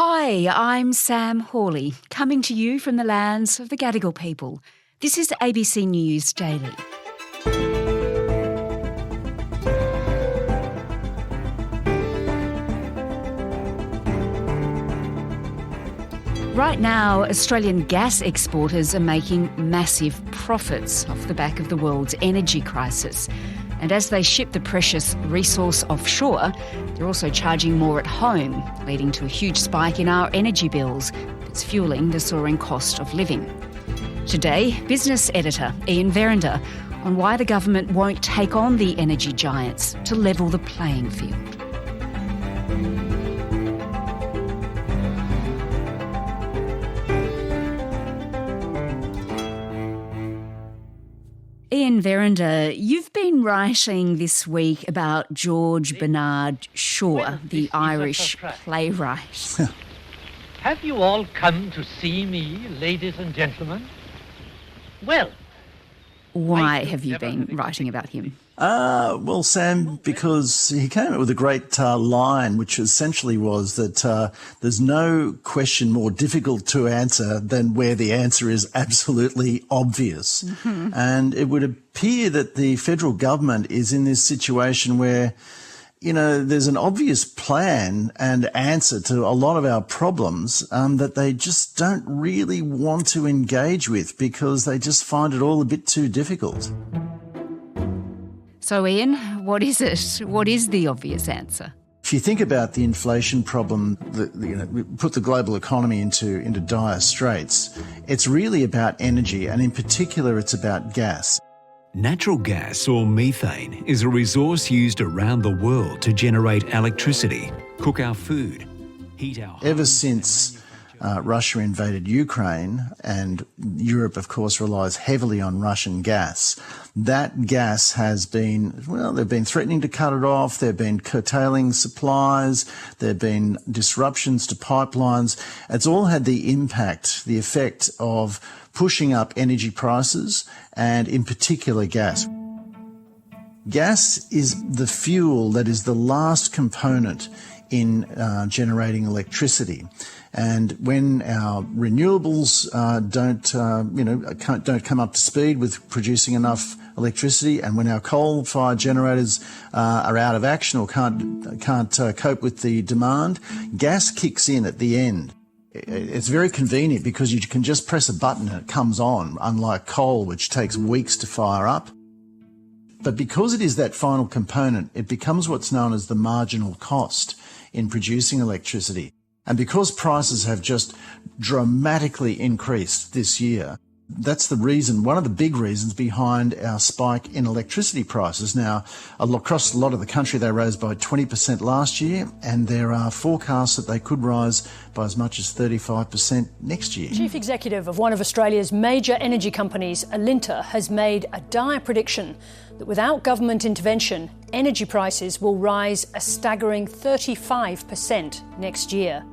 Hi, I'm Sam Hawley, coming to you from the lands of the Gadigal people. This is ABC News Daily. Right now, Australian gas exporters are making massive profits off the back of the world's energy crisis. And as they ship the precious resource offshore, they're also charging more at home, leading to a huge spike in our energy bills that's fueling the soaring cost of living. Today, Business Editor Ian Verrender on why the government won't take on the energy giants to level the playing field. Ian Verrender, you've been writing this week about George Bernard Shaw, the Irish playwright. Have you all come to see me, ladies and gentlemen? Well, why have you been writing about him? Well, Sam, because he came up with a great line, which essentially was that there's no question more difficult to answer than where the answer is absolutely obvious. Mm-hmm. And it would appear that the federal government is in this situation where, you know, there's an obvious plan and answer to a lot of our problems that they just don't really want to engage with because they just find it all a bit too difficult. So, Ian, what is it? What is the obvious answer? If you think about the inflation problem that put the global economy into dire straits, it's really about energy, and in particular, it's about gas. Natural gas, or methane, is a resource used around the world to generate electricity, cook our food, heat our homes. Ever since Russia invaded Ukraine, and Europe, of course, relies heavily on Russian gas, that gas has been, well, they've been threatening to cut it off, they've been curtailing supplies, there have been disruptions to pipelines. It's all had the effect of pushing up energy prices, and in particular gas. Gas is the fuel that is the last component in generating electricity. And when our renewables don't come up to speed with producing enough electricity, and when our coal-fired generators are out of action or can't cope with the demand, gas kicks in at the end. It's very convenient because you can just press a button and it comes on, unlike coal, which takes weeks to fire up. But because it is that final component, it becomes what's known as the marginal cost in producing electricity. And because prices have just dramatically increased this year, that's the reason, one of the big reasons behind our spike in electricity prices. Now, across a lot of the country, they rose by 20% last year, and there are forecasts that they could rise by as much as 35% next year. Chief Executive of one of Australia's major energy companies, Alinta, has made a dire prediction that without government intervention, energy prices will rise a staggering 35% next year.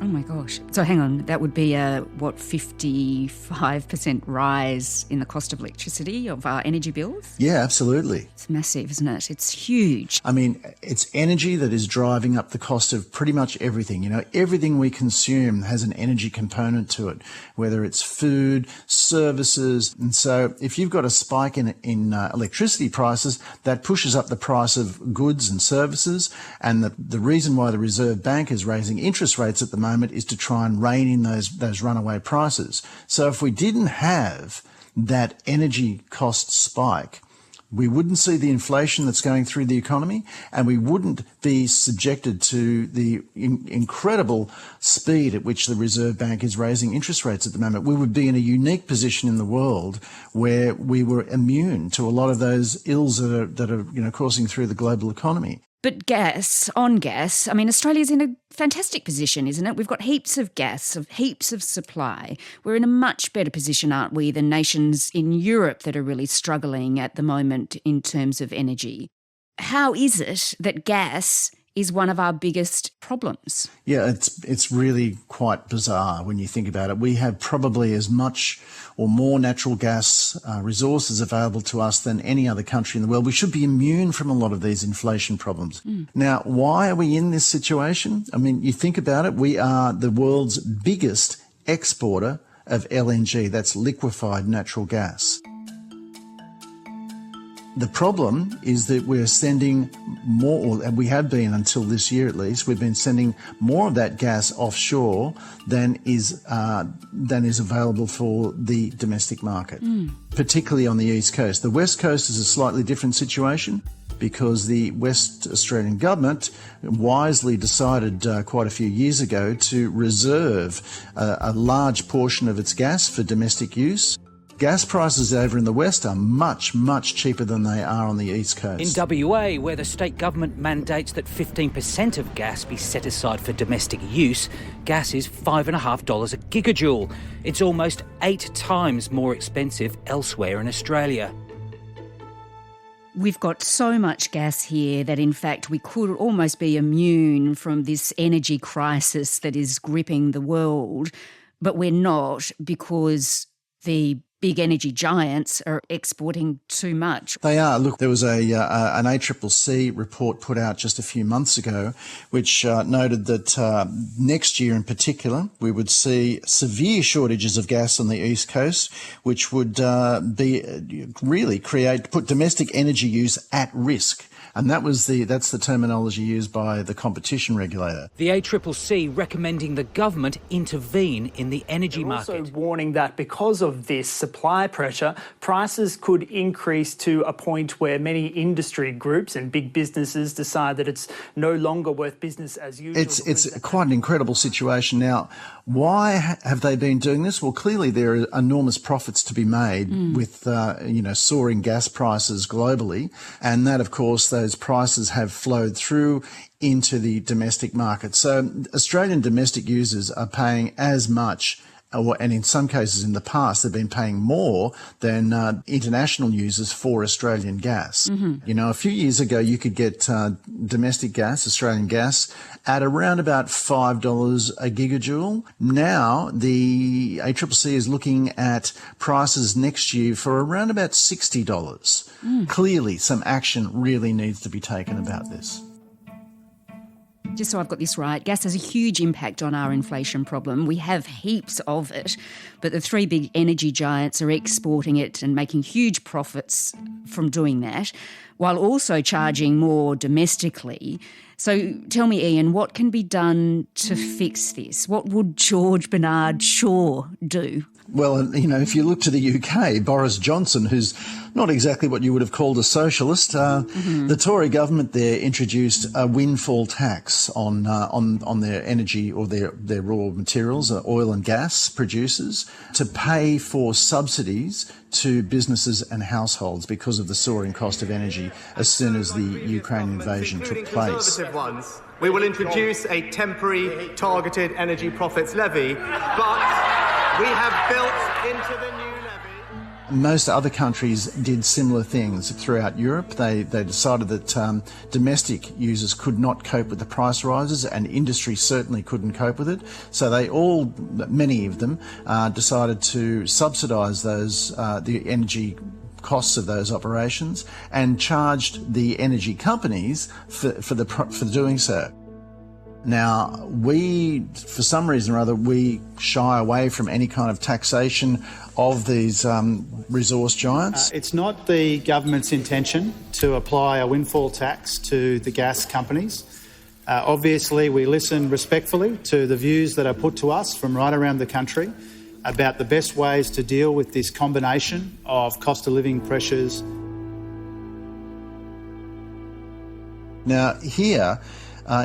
Oh my gosh. So hang on, that would be a, 55% rise in the cost of electricity of our energy bills? Yeah, absolutely. It's massive, isn't it? It's huge. I mean, it's energy that is driving up the cost of pretty much everything. You know, everything we consume has an energy component to it, whether it's food, services. And so if you've got a spike in electricity prices, that pushes up the price of goods and services. And the reason why the Reserve Bank is raising interest rates at the moment is to try and rein in those runaway prices. So if we didn't have that energy cost spike, we wouldn't see the inflation that's going through the economy, and we wouldn't be subjected to the incredible speed at which the Reserve Bank is raising interest rates at the moment. We would be in a unique position in the world where we were immune to a lot of those ills that are coursing through the global economy. But gas, I mean, Australia's in a fantastic position, isn't it? We've got heaps of gas, heaps of supply. We're in a much better position, aren't we, than nations in Europe that are really struggling at the moment in terms of energy. How is it that gas is one of our biggest problems. Yeah, it's really quite bizarre when you think about it. We have probably as much or more natural gas resources available to us than any other country in the world. We should be immune from a lot of these inflation problems. Now, why are we in this situation? I mean, you think about it, we are the world's biggest exporter of LNG, that's liquefied natural gas. The problem is that we're sending more, and we have been until this year at least, we've been sending more of that gas offshore than is available for the domestic market, particularly on the East Coast. The West Coast is a slightly different situation because the West Australian government wisely decided quite a few years ago to reserve a large portion of its gas for domestic use. Gas prices over in the West are much, much cheaper than they are on the East Coast. In WA, where the state government mandates that 15% of gas be set aside for domestic use, gas is $5.50 a gigajoule. It's almost 8 times more expensive elsewhere in Australia. We've got so much gas here that, in fact, we could almost be immune from this energy crisis that is gripping the world, but we're not because the big energy giants are exporting too much. They are. Look, there was an ACCC report put out just a few months ago which noted that next year in particular we would see severe shortages of gas on the East Coast, which would put domestic energy use at risk. And that's the terminology used by the competition regulator. The ACCC recommending the government intervene in the energy market. Also warning that because of this supply pressure, prices could increase to a point where many industry groups and big businesses decide that it's no longer worth business as usual. It's quite an incredible situation. Now, why have they been doing this? Well, clearly there are enormous profits to be made with soaring gas prices globally, and that, of course, those prices have flowed through into the domestic market. So Australian domestic users are paying as much, and in some cases in the past they've been paying more than international users for Australian gas. You know, a few years ago you could get domestic gas, Australian gas, at around about $5 a gigajoule. Now the ACCC is looking at prices next year for around about $60. Clearly some action really needs to be taken about this. Just so I've got this right, gas has a huge impact on our inflation problem. We have heaps of it, but the 3 big energy giants are exporting it and making huge profits from doing that, while also charging more domestically. So tell me, Ian, what can be done to fix this? What would George Bernard Shaw do? Well, you know, if you look to the UK, Boris Johnson, who's not exactly what you would have called a socialist, the Tory government there introduced a windfall tax on their energy or their raw materials, oil and gas producers, to pay for subsidies to businesses and households because of the soaring cost of energy as soon as the Ukraine invasion took place. We will introduce a temporary targeted energy profits levy, but we have built into the new levy. Most other countries did similar things throughout Europe. They decided that domestic users could not cope with the price rises and industry certainly couldn't cope with it. So many of them decided to subsidise the energy costs of those operations and charged the energy companies for doing so. Now, for some reason or other, we shy away from any kind of taxation of these resource giants. It's not the government's intention to apply a windfall tax to the gas companies. Obviously, we listen respectfully to the views that are put to us from right around the country about the best ways to deal with this combination of cost of living pressures. Now, here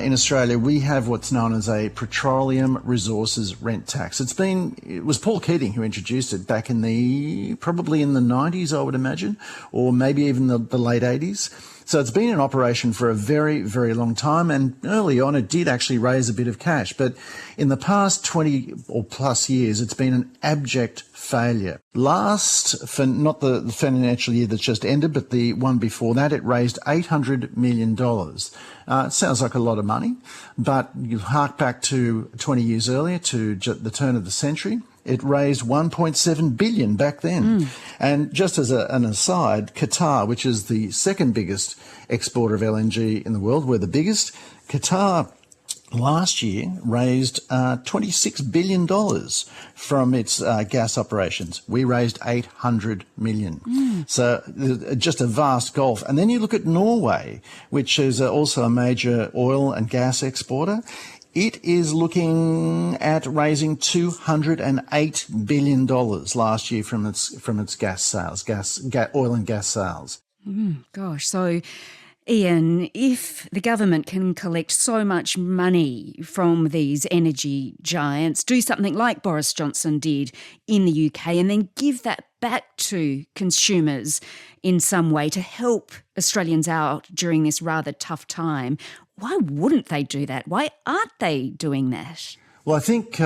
in Australia, we have what's known as a petroleum resources rent tax. It was Paul Keating who introduced it back probably in the 90s, I would imagine, or maybe even the late 80s. So it's been in operation for a very, very long time, and early on it did actually raise a bit of cash. But in the past 20 or plus years, it's been an abject failure. Not the financial year that's just ended, but the one before that, it raised $800 million. It sounds like a lot of money, but you hark back to 20 years earlier, to the turn of the century, it raised $1.7 billion back then. And just as an aside, Qatar, which is the second biggest exporter of LNG in the world, we're the biggest. Qatar last year raised $26 billion from its gas operations. We raised $800 million. So just a vast gulf. And then you look at Norway, which is also a major oil and gas exporter. It is looking at raising $208 billion last year from its gas sales, oil and gas sales. Gosh, so Ian, if the government can collect so much money from these energy giants, do something like Boris Johnson did in the UK, and then give that back to consumers in some way to help Australians out during this rather tough time, why wouldn't they do that? Why aren't they doing that? Well, I think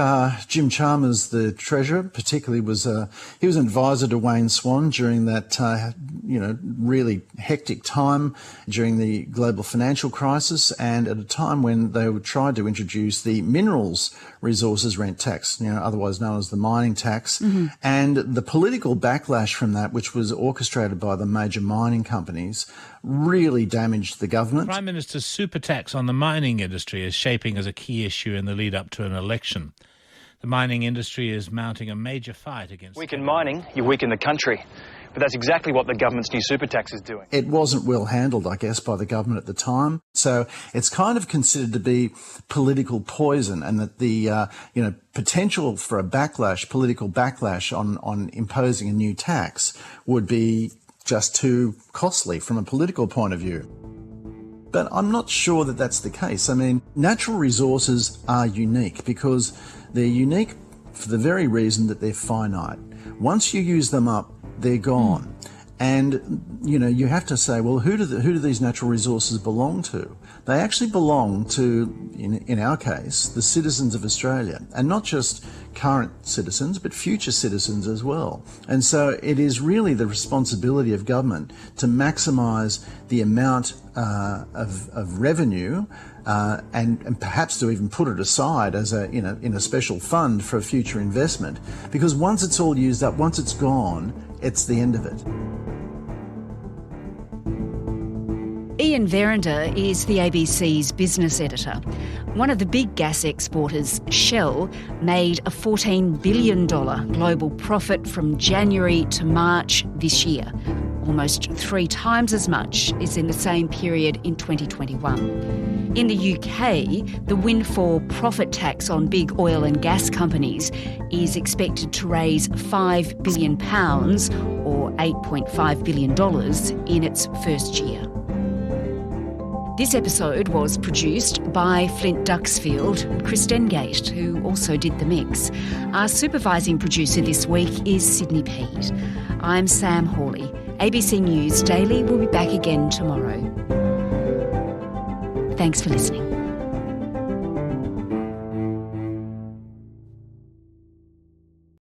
Jim Chalmers, the Treasurer, particularly he was an advisor to Wayne Swan during that really hectic time during the global financial crisis, and at a time when they tried to introduce the minerals resources rent tax, otherwise known as the mining tax, and the political backlash from that, which was orchestrated by the major mining companies, really damaged the government. Prime Minister's super tax on the mining industry is shaping as a key issue in the lead up to an election. The mining industry is mounting a major fight against... Weaken mining, you weaken the country. But that's exactly what the government's new super tax is doing. It wasn't well handled, I guess, by the government at the time. So it's kind of considered to be political poison, and that the potential for a political backlash on imposing a new tax would be just too costly from a political point of view. But I'm not sure that that's the case. I mean, natural resources are unique because they're unique for the very reason that they're finite. Once you use them up, they're gone. And, you have to say, well, who do these natural resources belong to? They actually belong to, in our case, the citizens of Australia, and not just current citizens, but future citizens as well. And so it is really the responsibility of government to maximise the amount of revenue and perhaps to even put it aside as in a special fund for future investment. Because once it's all used up, once it's gone, it's the end of it. Ian Verrender is the ABC's business editor. One of the big gas exporters, Shell, made a $14 billion global profit from January to March this year, almost 3 times as much as in the same period in 2021. In the UK, the windfall profit tax on big oil and gas companies is expected to raise £5 billion, or $8.5 billion, in its first year. This episode was produced by Flint Duxfield and Chris Dengate, who also did the mix. Our supervising producer this week is Sydney Peed. I'm Sam Hawley. ABC News Daily will be back again tomorrow. Thanks for listening.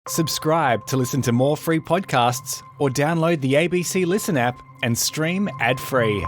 Subscribe to listen to more free podcasts or download the ABC Listen app and stream ad-free.